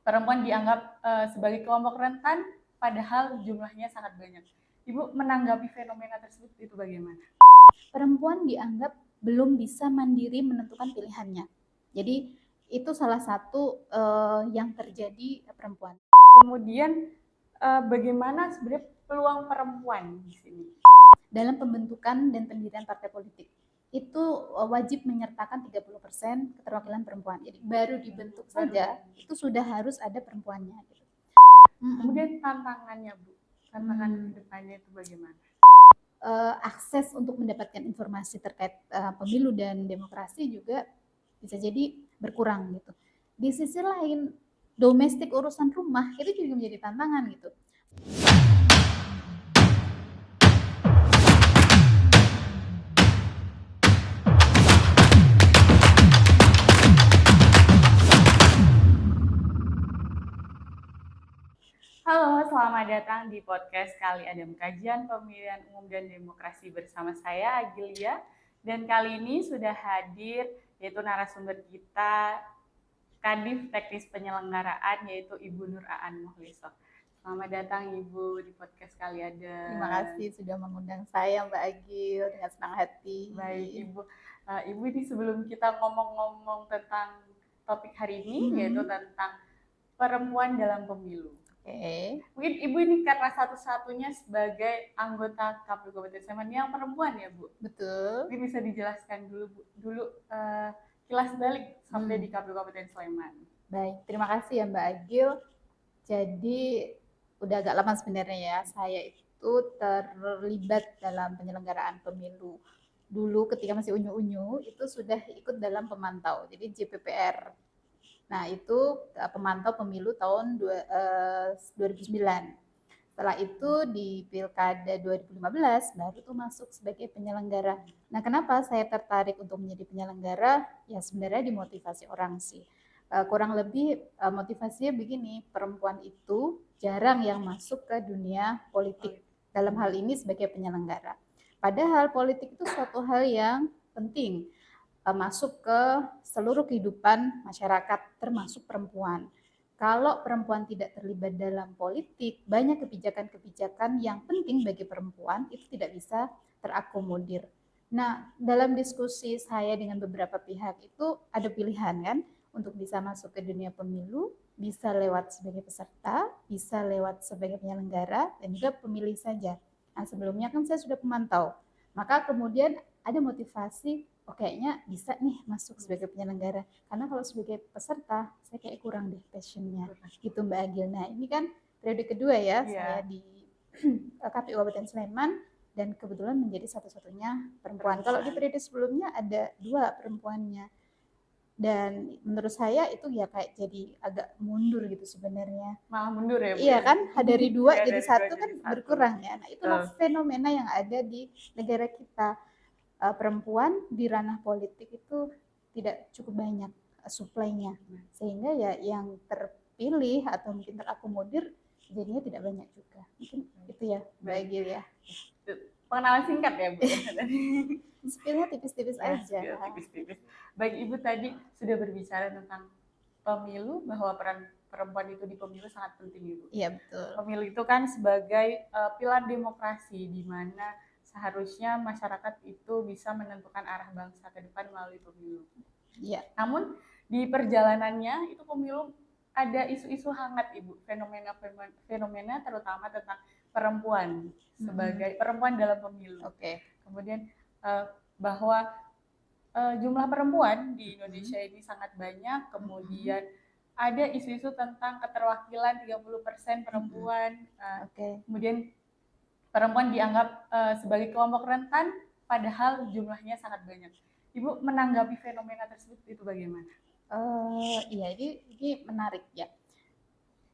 perempuan dianggap sebagai kelompok rentan, padahal jumlahnya sangat banyak. Ibu menanggapi fenomena tersebut itu bagaimana? Perempuan dianggap belum bisa mandiri menentukan pilihannya. Jadi itu salah satu yang terjadi perempuan. Kemudian bagaimana sebenarnya peluang perempuan di sini? Dalam pembentukan dan pendirian partai politik itu wajib menyertakan 30% keterwakilan perempuan. Jadi baru dibentuk saja itu sudah harus ada perempuannya. Gitu. Kemudian tantangannya, Bu, tantangan depannya itu bagaimana? Akses untuk mendapatkan informasi terkait pemilu dan demokrasi juga bisa jadi berkurang gitu. Di sisi lain, domestik urusan rumah itu juga menjadi tantangan gitu. Halo, selamat datang di podcast Kali Adem, kajian pemilihan umum dan demokrasi bersama saya Agilia. Dan kali ini sudah hadir yaitu narasumber kita, Kadif Teknis Penyelenggaraan, yaitu Ibu Nur Aan Muhliso. Selamat datang Ibu di podcast Kali Adem. Terima kasih sudah mengundang saya Mbak Agil dengan senang hati. Baik Ibu, Ibu ini sebelum kita ngomong-ngomong tentang topik hari ini, yaitu tentang perempuan dalam pemilu. Mungkin Ibu ini karena satu-satunya sebagai anggota KPU Kabupaten Sleman yang perempuan ya Bu? Betul. Mungkin bisa dijelaskan dulu kilas balik sampai di KPU Kabupaten Sleman. Baik, terima kasih ya Mbak Agil. Jadi udah agak lama sebenarnya ya saya itu terlibat dalam penyelenggaraan pemilu. Dulu ketika masih unyu-unyu itu sudah ikut dalam pemantau, jadi JPPR. Nah itu pemantau pemilu tahun 2009. Setelah itu di Pilkada 2015 baru tuh masuk sebagai penyelenggara. Nah kenapa saya tertarik untuk menjadi penyelenggara? Ya sebenarnya dimotivasi orang sih. Kurang lebih motivasinya begini, perempuan itu jarang yang masuk ke dunia politik. Dalam hal ini sebagai penyelenggara. Padahal politik itu suatu hal yang penting. Masuk ke seluruh kehidupan masyarakat termasuk perempuan. Kalau perempuan tidak terlibat dalam politik, banyak kebijakan-kebijakan yang penting bagi perempuan itu tidak bisa terakomodir. Nah, dalam diskusi saya dengan beberapa pihak itu ada pilihan kan untuk bisa masuk ke dunia pemilu, bisa lewat sebagai peserta, bisa lewat sebagai penyelenggara, dan juga pemilih saja. Nah, sebelumnya kan saya sudah pemantau. Maka kemudian ada motivasi, kayaknya bisa nih masuk sebagai penyelenggara. Karena kalau sebagai peserta, saya kayak kurang deh passionnya. Gitu Mbak Agil. Nah ini kan periode kedua ya, saya di KPU Kabupaten Sleman, dan kebetulan menjadi satu-satunya perempuan. Kalau di periode sebelumnya ada 2 perempuannya. Dan menurut saya itu ya kayak jadi agak mundur gitu sebenarnya. Malah mundur ya Bu? Iya kan, dari 2 Ya, jadi dari 1 kan jadi berkurang ya. Nah itulah fenomena yang ada di negara kita. Perempuan di ranah politik itu tidak cukup banyak suplainya, sehingga ya yang terpilih atau mungkin terakomodir jadinya tidak banyak juga. Mungkin itu ya Mbak Agil ya. Pengenalan singkat ya Bu? Spillnya tipis-tipis aja. Tipis-tipis. Baik, Ibu tadi sudah berbicara tentang pemilu, bahwa peran perempuan itu di pemilu sangat penting Ibu. Iya betul. Pemilu itu kan sebagai pilar demokrasi, di mana seharusnya masyarakat itu bisa menentukan arah bangsa ke depan melalui pemilu. Iya. Namun di perjalanannya itu pemilu ada isu-isu hangat Ibu, fenomena terutama tentang perempuan sebagai perempuan dalam pemilu. Kemudian bahwa jumlah perempuan di Indonesia ini sangat banyak, kemudian ada isu-isu tentang keterwakilan 30% perempuan, kemudian perempuan dianggap sebagai kelompok rentan, padahal jumlahnya sangat banyak. Ibu menanggapi fenomena tersebut itu bagaimana? Iya, ini menarik ya.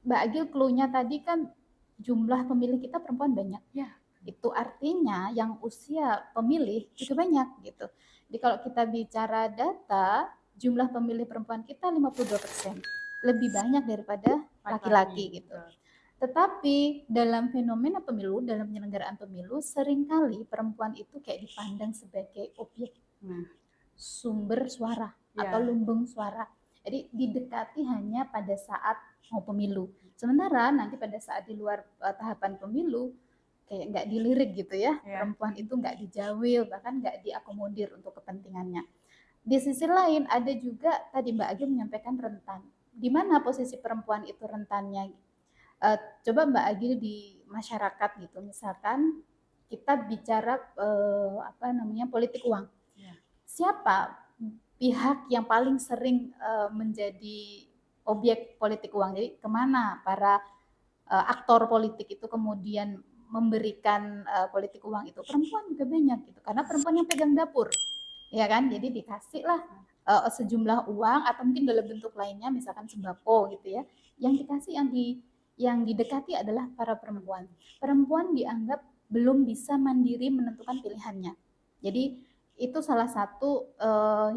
Mbak Agil, clue-nya tadi kan jumlah pemilih kita perempuan banyak. Ya. Itu artinya yang usia pemilih juga banyak gitu. Jadi kalau kita bicara data, jumlah pemilih perempuan kita 52%. Lebih banyak daripada laki-laki gitu. Tetapi dalam fenomena pemilu, dalam penyelenggaraan pemilu, seringkali perempuan itu kayak dipandang sebagai objek sumber suara atau lumbung suara. Jadi didekati hanya pada saat mau pemilu. Sementara nanti pada saat di luar tahapan pemilu kayak nggak dilirik gitu ya, perempuan itu nggak dijawil, bahkan nggak diakomodir untuk kepentingannya. Di sisi lain ada juga tadi Mbak Agil menyampaikan rentan. Di mana posisi perempuan itu rentannya? Coba Mbak Agil di masyarakat gitu, misalkan kita bicara politik uang. Siapa pihak yang paling sering menjadi objek politik uang? Jadi kemana para aktor politik itu kemudian memberikan politik uang itu? Perempuan juga banyak gitu, karena perempuan yang pegang dapur, ya kan? Jadi dikasih lah sejumlah uang atau mungkin dalam bentuk lainnya, misalkan sembako gitu ya. Yang dikasih, yang didekati adalah para perempuan. Perempuan dianggap belum bisa mandiri menentukan pilihannya. Jadi itu salah satu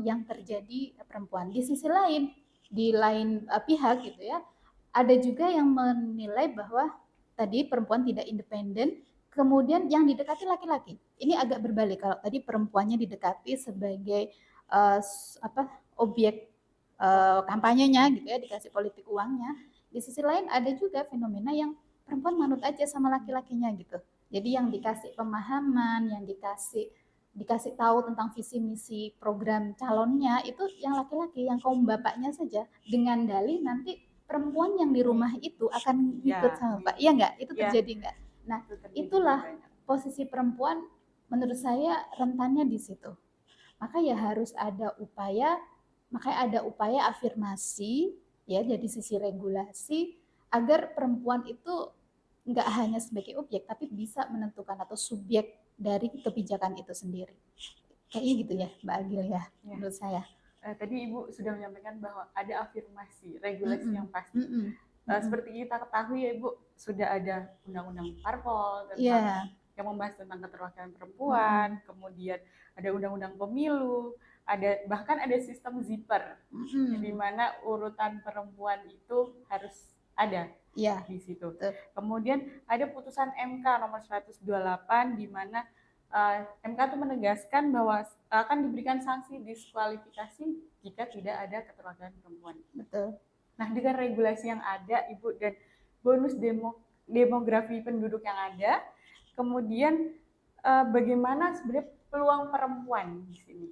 yang terjadi perempuan. Di sisi lain, di lain pihak gitu ya, ada juga yang menilai bahwa tadi perempuan tidak independen, kemudian yang didekati laki-laki. Ini agak berbalik. Kalau tadi perempuannya didekati sebagai objek kampanyenya gitu ya, dikasih politik uangnya. Di sisi lain ada juga fenomena yang perempuan manut aja sama laki-lakinya gitu. Jadi yang dikasih pemahaman, yang dikasih tahu tentang visi misi program calonnya itu yang laki-laki, yang kaum bapaknya saja, dengan dalih nanti perempuan yang di rumah itu akan ikut sama Pak. Iya nggak? Itu terjadi nggak? Nah, itulah posisi perempuan menurut saya rentannya di situ. Maka ya harus ada upaya, makanya ada upaya afirmasi ya dari sisi regulasi agar perempuan itu nggak hanya sebagai objek tapi bisa menentukan atau subjek dari kebijakan itu sendiri. Kayaknya gitu ya Mbak Agil ya, menurut saya. Tadi Ibu sudah menyampaikan bahwa ada afirmasi, regulasi yang pasti. Seperti kita ketahui ya Ibu, sudah ada undang-undang parpol tentang yang membahas tentang keterwakilan perempuan, kemudian ada undang-undang pemilu, bahkan ada sistem zipper, di mana urutan perempuan itu harus ada di situ. Kemudian ada putusan MK nomor 128 di mana MK itu menegaskan bahwa akan diberikan sanksi diskualifikasi jika tidak ada keterwakilan perempuan. Betul. Nah, dengan regulasi yang ada, Ibu, dan bonus demografi penduduk yang ada, kemudian bagaimana sebenarnya peluang perempuan di sini?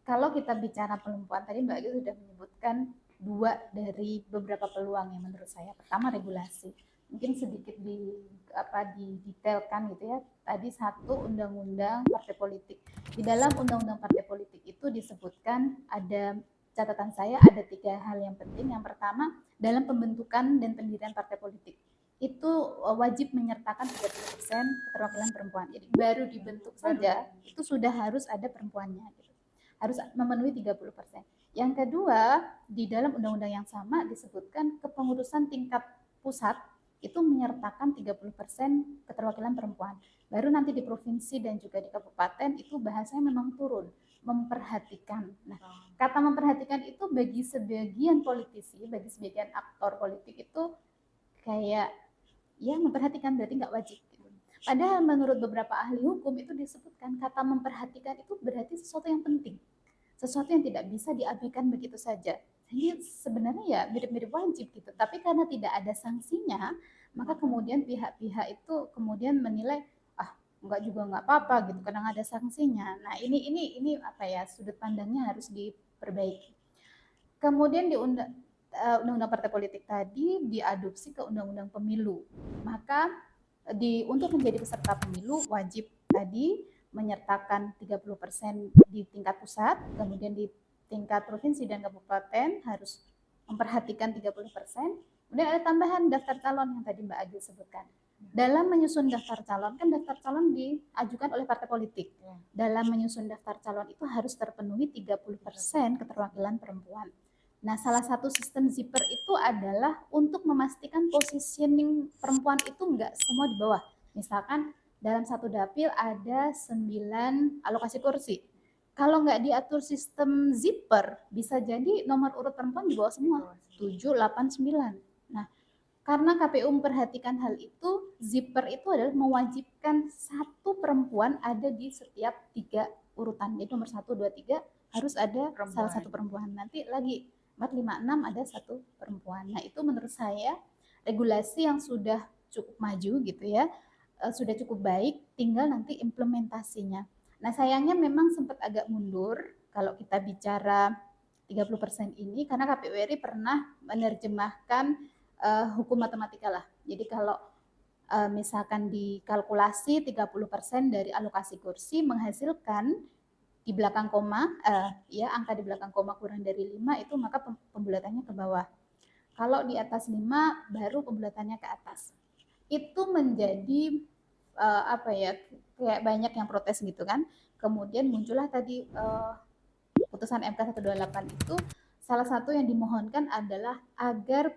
Kalau kita bicara perempuan, tadi Mbak Agil sudah menyebutkan dua dari beberapa peluang yang menurut saya. Pertama, regulasi. Mungkin sedikit didetailkan gitu ya. Tadi satu, undang-undang partai politik. Di dalam undang-undang partai politik itu disebutkan ada catatan saya ada 3 hal yang penting. Yang pertama, dalam pembentukan dan pendirian partai politik itu wajib menyertakan 30% keterwakilan perempuan. Jadi baru dibentuk saja itu sudah harus ada perempuannya gitu. Harus memenuhi 30%. Yang kedua, di dalam undang-undang yang sama disebutkan kepengurusan tingkat pusat itu menyertakan 30% keterwakilan perempuan. Baru nanti di provinsi dan juga di kabupaten itu bahasanya memang turun, memperhatikan. Nah, kata memperhatikan itu bagi sebagian politisi, bagi sebagian aktor politik itu kayak ya memperhatikan berarti nggak wajib. Padahal menurut beberapa ahli hukum itu disebutkan kata memperhatikan itu berarti sesuatu yang penting, sesuatu yang tidak bisa diabaikan begitu saja. Jadi sebenarnya ya mirip-mirip wajib gitu. Tapi karena tidak ada sanksinya, maka kemudian pihak-pihak itu kemudian menilai nggak apa-apa gitu karena ada sanksinya. Nah ini sudut pandangnya harus diperbaiki. Kemudian di undang-undang partai politik tadi diadopsi ke undang-undang pemilu. Maka untuk menjadi peserta pemilu wajib tadi menyertakan 30% di tingkat pusat, kemudian di tingkat provinsi dan kabupaten harus memperhatikan 30%. Kemudian ada tambahan daftar calon yang tadi Mbak Agil sebutkan. Dalam menyusun daftar calon, kan daftar calon diajukan oleh partai politik. Dalam menyusun daftar calon itu harus terpenuhi 30% keterwakilan perempuan. Nah, salah satu sistem zipper itu adalah untuk memastikan positioning perempuan itu enggak semua di bawah. Misalkan dalam satu dapil ada 9 alokasi kursi. Kalau nggak diatur sistem zipper, bisa jadi nomor urut perempuan di bawah semua, 7, 8, 9. Nah, karena KPU memperhatikan hal itu, zipper itu adalah mewajibkan satu perempuan ada di setiap 3 urutan. Jadi nomor 1, 2, 3 harus ada salah satu perempuan. Nanti lagi 456 ada 1 perempuan. Nah, itu menurut saya regulasi yang sudah cukup maju gitu ya, sudah cukup baik, tinggal nanti implementasinya. Nah, sayangnya memang sempat agak mundur kalau kita bicara 30% ini karena KPU RI pernah menerjemahkan hukum matematika lah. Jadi kalau misalkan dikalkulasi 30% dari alokasi kursi menghasilkan di belakang koma, ya angka di belakang koma kurang dari 5 itu maka pembulatannya ke bawah. Kalau di atas 5 baru pembulatannya ke atas. Itu menjadi apa ya, kayak banyak yang protes gitu kan. Kemudian muncullah tadi putusan MK 128 itu salah satu yang dimohonkan adalah agar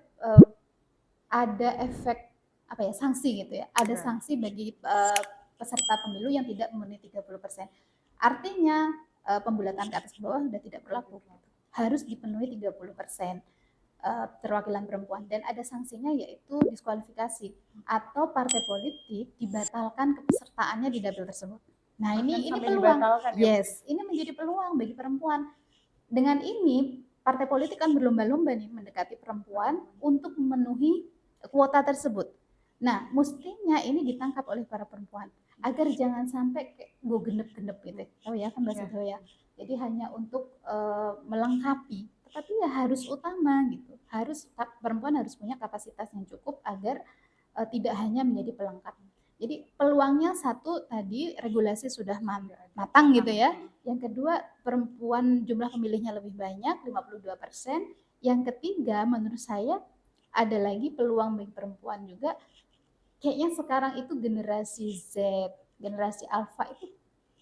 ada efek apa ya, sanksi gitu ya. Ada sanksi bagi peserta pemilu yang tidak memenuhi 30%. Artinya pembulatan ke atas ke bawah sudah tidak berlaku. Harus dipenuhi 30% perwakilan perempuan dan ada sanksinya yaitu diskualifikasi atau partai politik dibatalkan kepesertaannya di dapil tersebut. Nah, ini peluang. Yes, ini menjadi peluang bagi perempuan. Dengan ini partai politik kan berlomba-lomba nih mendekati perempuan untuk memenuhi kuota tersebut. Nah, mestinya ini ditangkap oleh para perempuan agar jangan sampai kayak gue genep-genep gitu. Oh ya kan bahasa Jawa ya. Jadi hanya untuk melengkapi, tetapi ya harus utama gitu. Harus perempuan harus punya kapasitas yang cukup agar tidak hanya menjadi pelengkap. Jadi peluangnya satu tadi regulasi sudah matang gitu ya. Yang kedua perempuan jumlah pemilihnya lebih banyak 52%. Yang ketiga menurut saya ada lagi peluang bagi perempuan juga. Kayaknya sekarang itu generasi Z, generasi Alpha itu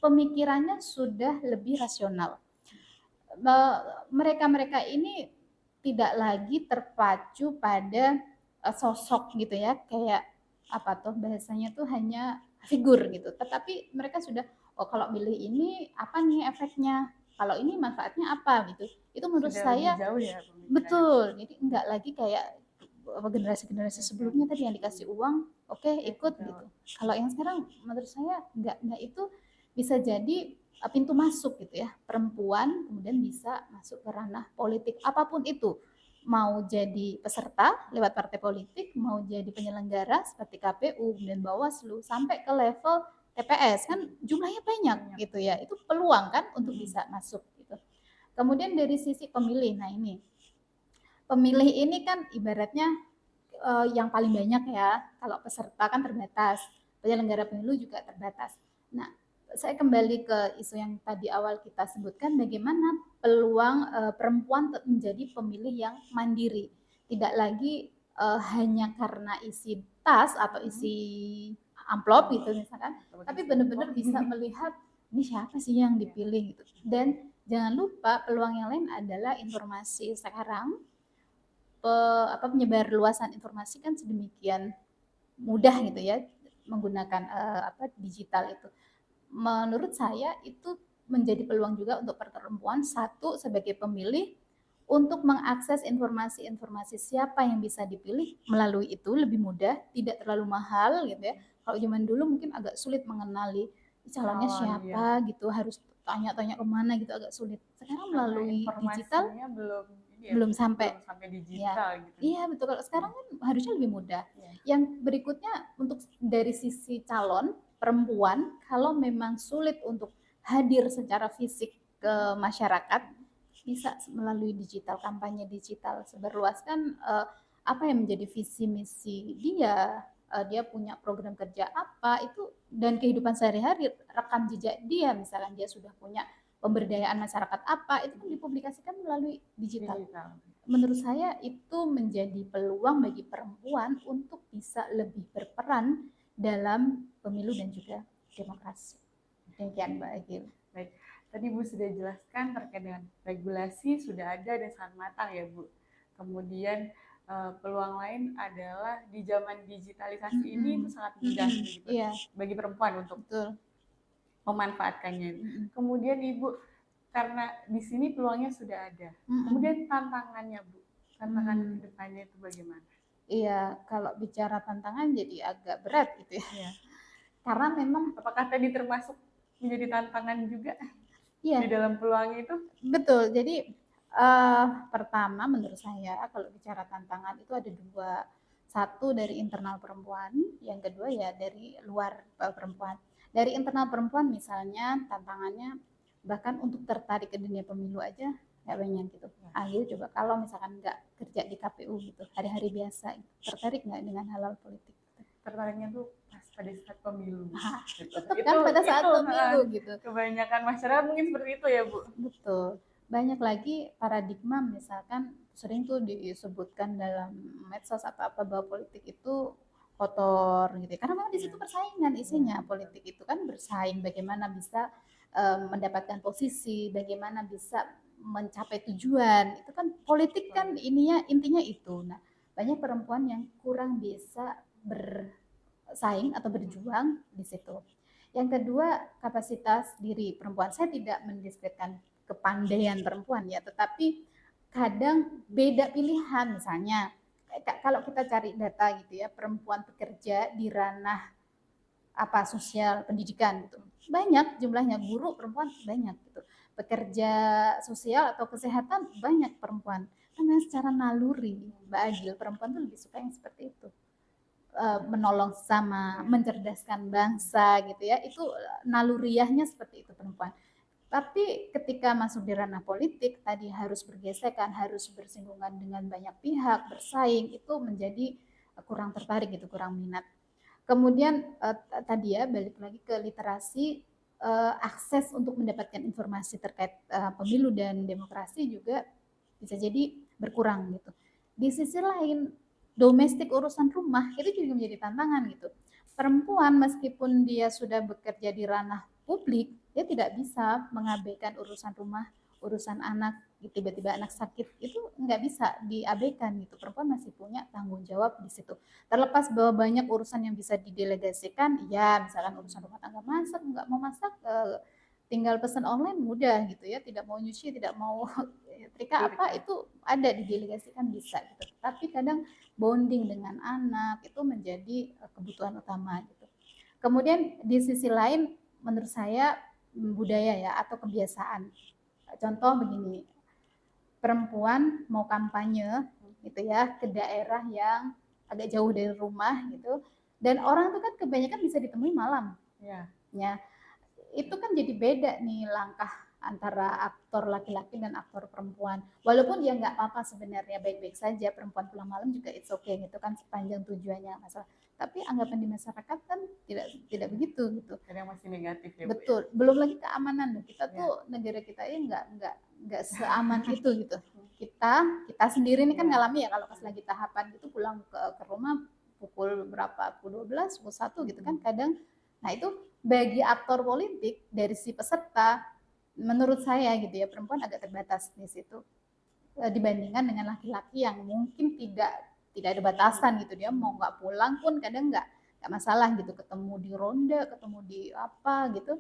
pemikirannya sudah lebih rasional. Mereka-mereka ini tidak lagi terpacu pada sosok gitu ya, kayak apa tuh bahasanya tuh hanya figur gitu. Tetapi mereka sudah kalau pilih ini apa nih efeknya, kalau ini manfaatnya apa gitu. Itu menurut sudah saya jauh ya, betul. Jadi enggak lagi kayak generasi-generasi sebelumnya tadi yang dikasih uang, oke, ikut gitu. Kalau yang sekarang menurut saya enggak itu bisa jadi pintu masuk gitu ya, perempuan kemudian bisa masuk ke ranah politik apapun itu, mau jadi peserta lewat partai politik, mau jadi penyelenggara seperti KPU dan Bawaslu sampai ke level TPS kan jumlahnya banyak gitu ya, itu peluang kan untuk bisa masuk gitu. Kemudian dari sisi pemilih, nah ini pemilih ini kan ibaratnya yang paling banyak ya, kalau peserta kan terbatas, penyelenggara pemilu juga terbatas. Nah, saya kembali ke isu yang tadi awal kita sebutkan, bagaimana peluang perempuan menjadi pemilih yang mandiri, tidak lagi hanya karena isi tas atau isi amplop gitu misalkan, tapi benar-benar bisa melihat ini siapa sih yang dipilih gitu. Dan jangan lupa peluang yang lain adalah informasi sekarang. Penyebar luasan informasi kan sedemikian mudah gitu ya menggunakan digital itu. Menurut saya itu menjadi peluang juga untuk perempuan satu sebagai pemilih untuk mengakses informasi-informasi siapa yang bisa dipilih melalui itu lebih mudah, tidak terlalu mahal gitu ya. Kalau zaman dulu mungkin agak sulit mengenali calonnya siapa gitu, harus tanya-tanya kemana gitu agak sulit. Sekarang melalui digital belum sampai digital ya. Gitu. Iya betul, kalau sekarang kan harusnya lebih mudah. Yang berikutnya untuk dari sisi calon perempuan, kalau memang sulit untuk hadir secara fisik ke masyarakat, bisa melalui digital, kampanye digital sebarluaskan apa yang menjadi visi misi dia, dia punya program kerja apa itu, dan kehidupan sehari-hari, rekam jejak dia, misalkan dia sudah punya pemberdayaan masyarakat apa, itu kan dipublikasikan melalui digital. Menurut saya itu menjadi peluang bagi perempuan untuk bisa lebih berperan dalam pemilu dan juga demokrasi. Demikian Mbak Agil. Baik, tadi Bu sudah jelaskan terkait dengan regulasi sudah ada dan sangat matang ya Bu. Kemudian peluang lain adalah di zaman digitalisasi ini itu sangat mudah bagi perempuan untuk memanfaatkannya. Kemudian Ibu, karena di sini peluangnya sudah ada. Kemudian tantangannya Bu, tantangan ke depannya itu bagaimana? Iya, kalau bicara tantangan jadi agak berat gitu ya. Karena memang apakah tadi termasuk menjadi tantangan juga di dalam peluang itu? Betul. Jadi Pertama menurut saya kalau bicara tantangan itu ada dua. Satu dari internal perempuan, yang kedua ya dari luar perempuan. Dari internal perempuan misalnya tantangannya bahkan untuk tertarik ke dunia pemilu aja nggak banyak gitu. Gitu coba kalau misalkan nggak kerja di KPU gitu, hari-hari biasa, tertarik nggak dengan hal-hal politik? Tertariknya tuh pas pada saat pemilu. Gitu. Itu kan pada saat pemilu gitu. Kebanyakan masyarakat mungkin seperti itu ya Bu. Betul. Banyak lagi paradigma misalkan sering tuh disebutkan dalam medsos atau apa bahwa politik itu kotor gitu ya. Karena memang di situ persaingan isinya. Politik itu kan bersaing bagaimana bisa mendapatkan posisi, bagaimana bisa mencapai tujuan. Itu kan politik kan intinya itu. Nah, banyak perempuan yang kurang bisa bersaing atau berjuang di situ. Yang kedua, kapasitas diri perempuan. Saya tidak mendiskreditkan kepandaian perempuan ya, tetapi kadang beda pilihan. Misalnya kalau kita cari data gitu ya, perempuan bekerja di ranah apa sosial pendidikan gitu, banyak jumlahnya. Guru perempuan banyak gitu, pekerja sosial atau kesehatan banyak perempuan. Karena secara naluri Mbak Agil, perempuan tuh lebih suka yang seperti itu, menolong sama, mencerdaskan bangsa gitu ya, itu naluriahnya seperti itu perempuan. Tapi ketika masuk di ranah politik, tadi harus bergesekan, harus bersinggungan dengan banyak pihak, bersaing, itu menjadi kurang tertarik gitu, kurang minat. Kemudian tadi ya balik lagi ke literasi, akses untuk mendapatkan informasi terkait pemilu dan demokrasi juga bisa jadi berkurang gitu. Di sisi lain, domestik urusan rumah itu juga menjadi tantangan gitu. Perempuan meskipun dia sudah bekerja di ranah publik, dia tidak bisa mengabaikan urusan rumah, urusan anak, tiba-tiba anak sakit, itu nggak bisa diabaikan gitu. Perempuan masih punya tanggung jawab di situ. Terlepas bahwa banyak urusan yang bisa didelegasikan, ya misalkan urusan rumah tangga, masak, nggak mau masak, tinggal pesan online mudah gitu ya, tidak mau nyuci, tidak mau trika apa, itu ada didelegasikan bisa gitu. Tapi kadang bonding dengan anak itu menjadi kebutuhan utama gitu. Kemudian di sisi lain menurut saya budaya ya atau kebiasaan. Contoh begini, perempuan mau kampanye gitu ya ke daerah yang agak jauh dari rumah gitu, dan orang itu kan kebanyakan bisa ditemui malam ya, itu kan jadi beda nih langkah antara aktor laki-laki dan aktor perempuan. Walaupun ya nggak apa-apa sebenarnya, baik-baik saja perempuan pulang malam juga it's okay gitu kan, sepanjang tujuannya masalah. Tapi anggapan di masyarakat kan tidak begitu gitu. Kadang masih negatif ya. Betul. Belum lagi keamanan. Kita tuh negara kita ini nggak seaman itu gitu. Kita sendiri ini kan ngalami ya kalau pas lagi tahapan gitu pulang ke rumah pukul berapa, pukul 12, pukul 1 gitu kan kadang. Nah itu bagi aktor politik dari si peserta, menurut saya gitu ya, perempuan agak terbatas di situ dibandingkan dengan laki-laki yang mungkin tidak ada batasan gitu, dia mau nggak pulang pun kadang nggak masalah gitu, ketemu di ronda, ketemu di apa gitu,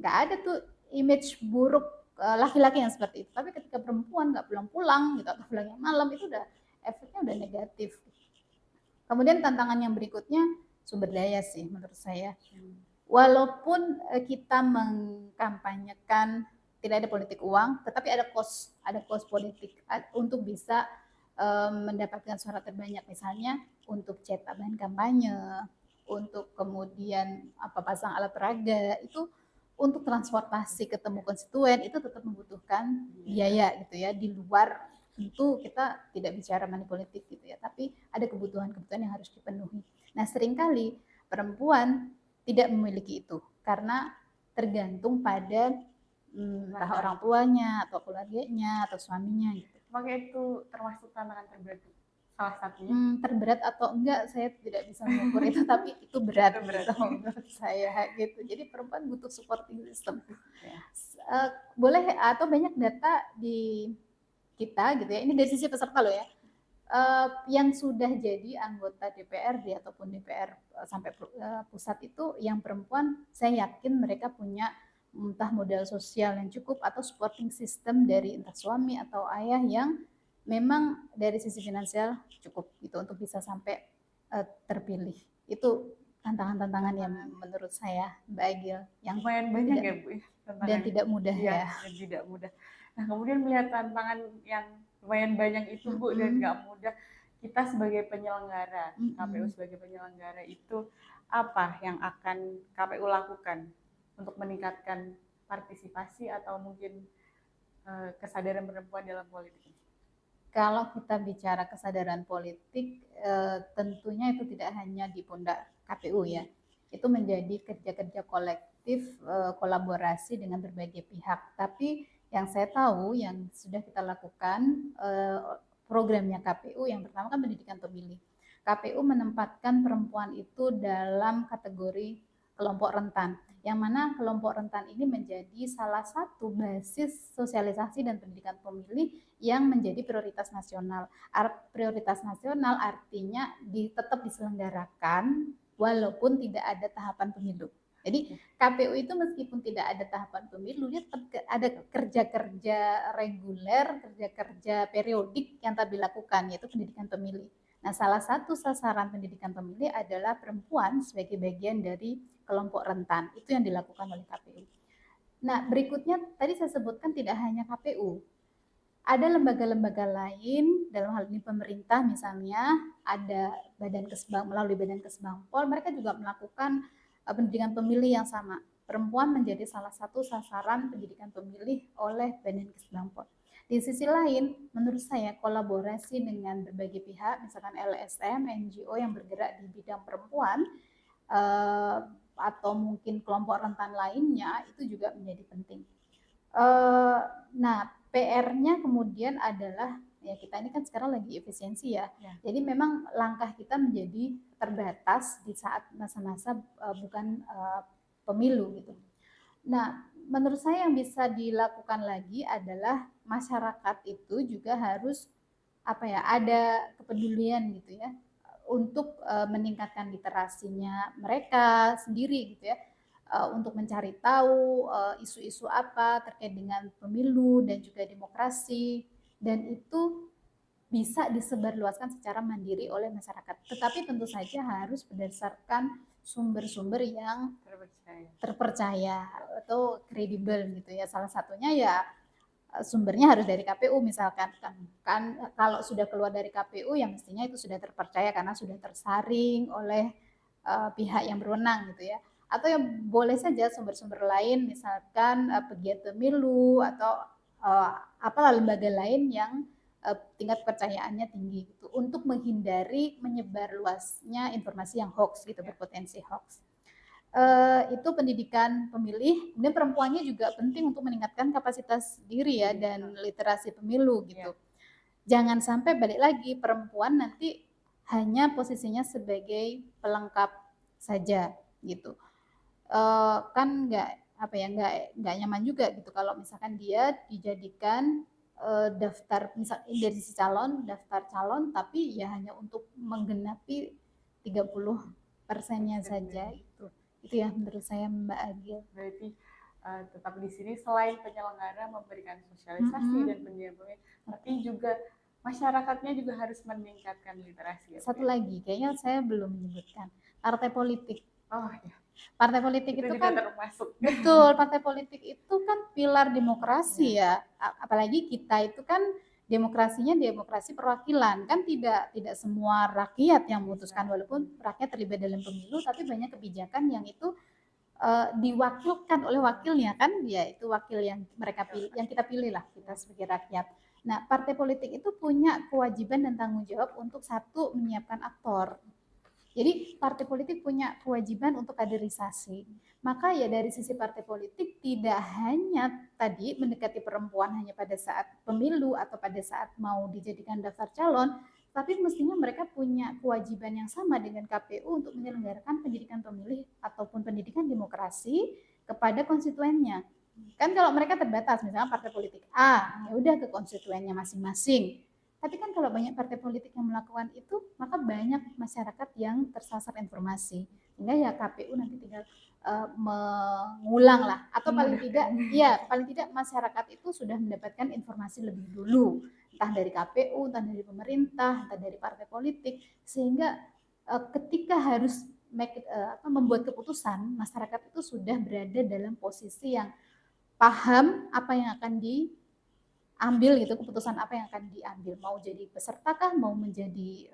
nggak ada tuh image buruk laki-laki yang seperti itu. Tapi ketika perempuan nggak pulang-pulang gitu atau pulangnya malam, itu udah efeknya udah negatif. Kemudian tantangan yang berikutnya sumber daya sih menurut saya. Walaupun kita mengkampanyekan tidak ada politik uang, tetapi ada cost politik untuk bisa mendapatkan suara terbanyak, misalnya untuk cetak bahan kampanye, untuk kemudian pasang alat peraga, itu untuk transportasi ketemu konstituen itu tetap membutuhkan biaya gitu ya, di luar tentu kita tidak bicara money politik gitu ya, tapi ada kebutuhan-kebutuhan yang harus dipenuhi. Nah seringkali perempuan tidak memiliki itu karena tergantung pada entah orang tuanya atau keluarganya atau suaminya gitu. Makanya itu termasuk tantangan terberat salah satunya. Terberat atau enggak saya tidak bisa mengukur itu, tapi itu berat gitu, menurut saya gitu. Jadi perempuan butuh supporting system. Boleh atau banyak data di kita gitu ya, ini dari sisi peserta loh ya, yang sudah jadi anggota DPRD ataupun DPR sampai pusat itu yang perempuan, saya yakin mereka punya entah modal sosial yang cukup atau supporting system dari entah suami atau ayah yang memang dari sisi finansial cukup gitu untuk bisa sampai terpilih. Itu tantangan-tantangan yang menurut saya Mbak Agil yang lumayan banyak ya Bu dan tidak mudah ya. Dan tidak mudah. Nah, kemudian melihat tantangan yang lumayan banyak itu Bu dan nggak mudah, kita sebagai penyelenggara, KPU sebagai penyelenggara itu apa yang akan KPU lakukan untuk meningkatkan partisipasi atau mungkin kesadaran perempuan dalam politik? Kalau kita bicara kesadaran politik, tentunya itu tidak hanya di pundak KPU ya. Itu menjadi kerja-kerja kolektif, kolaborasi dengan berbagai pihak. Tapi yang saya tahu yang sudah kita lakukan, programnya KPU yang pertama kan pendidikan pemilih. KPU menempatkan perempuan itu dalam kategori kelompok rentan, yang mana kelompok rentan ini menjadi salah satu basis sosialisasi dan pendidikan pemilih yang menjadi prioritas nasional. Prioritas nasional artinya tetap diselenggarakan walaupun tidak ada tahapan pemilu. Jadi KPU itu meskipun tidak ada tahapan pemilu, dia tetap ada kerja-kerja reguler, kerja-kerja periodik yang tetap dilakukan, yaitu pendidikan pemilih. Nah, salah satu sasaran pendidikan pemilih adalah perempuan sebagai bagian dari kelompok rentan. Itu yang dilakukan oleh KPU. Nah, berikutnya tadi saya sebutkan tidak hanya KPU. Ada lembaga-lembaga lain, dalam hal ini pemerintah misalnya, ada melalui Badan Kesbangpol, mereka juga melakukan pendidikan pemilih yang sama. Perempuan menjadi salah satu sasaran pendidikan pemilih oleh Badan Kesbangpol. Di sisi lain, menurut saya kolaborasi dengan berbagai pihak, misalkan LSM, NGO yang bergerak di bidang perempuan, atau mungkin kelompok rentan lainnya, itu juga menjadi penting. Nah, PR-nya kemudian adalah ya kita ini kan sekarang lagi efisiensi ya. Jadi memang langkah kita menjadi terbatas di saat masa-masa bukan pemilu gitu. Nah, menurut saya yang bisa dilakukan lagi adalah masyarakat itu juga harus ada kepedulian gitu ya untuk meningkatkan literasinya mereka sendiri gitu ya. Untuk mencari tahu isu-isu apa terkait dengan pemilu dan juga demokrasi, dan itu bisa disebarluaskan secara mandiri oleh masyarakat. Tetapi tentu saja harus berdasarkan sumber-sumber yang terpercaya atau kredibel gitu ya. Salah satunya ya sumbernya harus dari KPU misalkan kan kalau sudah keluar dari KPU ya mestinya itu sudah terpercaya karena sudah tersaring oleh pihak yang berwenang gitu ya. Atau yang boleh saja sumber-sumber lain misalkan pegiat pemilu atau apalah lembaga lain yang tingkat kepercayaannya tinggi gitu untuk menghindari menyebar luasnya informasi yang hoax gitu, berpotensi hoax. Itu pendidikan pemilih. Kemudian perempuannya juga penting untuk meningkatkan kapasitas diri ya dan literasi pemilu gitu. Jangan sampai balik lagi perempuan nanti hanya posisinya sebagai pelengkap saja gitu. Kan nggak nyaman juga gitu kalau misalkan dia dijadikan daftar misal dari si daftar calon tapi ya hanya untuk menggenapi 30%-nya saja itu ya menurut saya Mbak Agil. Berarti tetap di sini selain penyelenggara memberikan sosialisasi dan pendidikan, tapi juga masyarakatnya juga harus meningkatkan literasi. Satu lagi kayaknya saya belum menyebutkan partai politik. Oh ya. Partai politik itu kan termasuk. Betul, partai politik itu kan pilar demokrasi ya. Apalagi kita itu kan demokrasinya demokrasi perwakilan, kan tidak semua rakyat yang memutuskan walaupun rakyat terlibat dalam pemilu, tapi banyak kebijakan yang itu diwakilkan oleh wakilnya kan, ya itu wakil yang mereka pilih, yang kita pilih lah kita sebagai rakyat. Nah, partai politik itu punya kewajiban dan tanggung jawab untuk satu menyiapkan aktor. Jadi partai politik punya kewajiban untuk kaderisasi. Maka ya dari sisi partai politik tidak hanya tadi mendekati perempuan hanya pada saat pemilu atau pada saat mau dijadikan daftar calon, tapi mestinya mereka punya kewajiban yang sama dengan KPU untuk menyelenggarakan pendidikan pemilih ataupun pendidikan demokrasi kepada konstituennya. Kan kalau mereka terbatas, misalnya partai politik A, ya udah ke konstituennya masing-masing. Tapi kan kalau banyak partai politik yang melakukan itu, maka banyak masyarakat yang tersasar informasi. Sehingga ya KPU nanti tinggal mengulang lah, atau paling tidak masyarakat itu sudah mendapatkan informasi lebih dulu, entah dari KPU, entah dari pemerintah, entah dari partai politik, sehingga ketika harus membuat keputusan, masyarakat itu sudah berada dalam posisi yang paham apa yang akan ambil gitu, keputusan apa yang akan diambil, mau jadi peserta kah, mau menjadi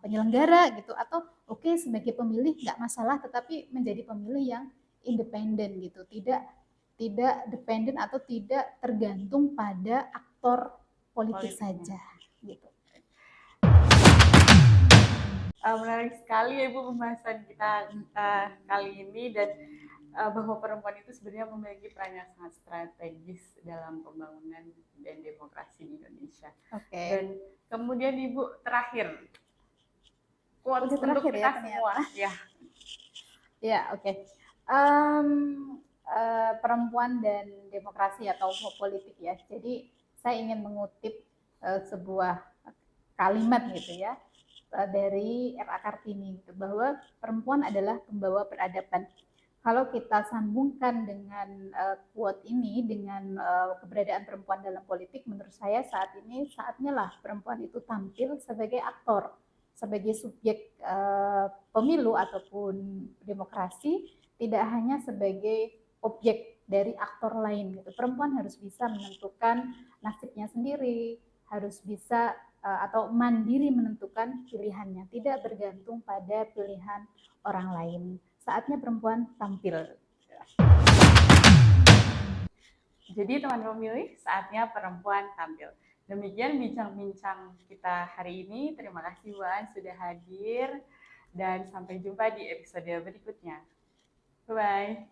penyelenggara gitu, atau oke sebagai pemilih nggak masalah, tetapi menjadi pemilih yang independen gitu, tidak dependen atau tidak tergantung pada aktor politik saja gitu. Menarik sekali ya Ibu pembahasan kita kali ini, dan bahwa perempuan itu sebenarnya memiliki peran yang sangat strategis dalam pembangunan dan demokrasi di Indonesia. Dan kemudian Ibu terakhir, quotes untuk kita semua. Ya, oke. Perempuan dan demokrasi atau politik ya. Jadi saya ingin mengutip sebuah kalimat gitu ya dari R.A. Kartini gitu, bahwa perempuan adalah pembawa peradaban. Kalau kita sambungkan dengan quote ini dengan keberadaan perempuan dalam politik, menurut saya saat ini saatnya lah perempuan itu tampil sebagai aktor, sebagai subjek pemilu ataupun demokrasi, tidak hanya sebagai objek dari aktor lain gitu. Perempuan harus bisa menentukan nasibnya sendiri, harus bisa atau mandiri menentukan pilihannya, tidak bergantung pada pilihan orang lain. Saatnya perempuan tampil. Jadi teman pemilih, saatnya perempuan tampil. Demikian bincang-bincang kita hari ini. Terima kasih Wan sudah hadir, dan sampai jumpa di episode berikutnya. Bye-bye.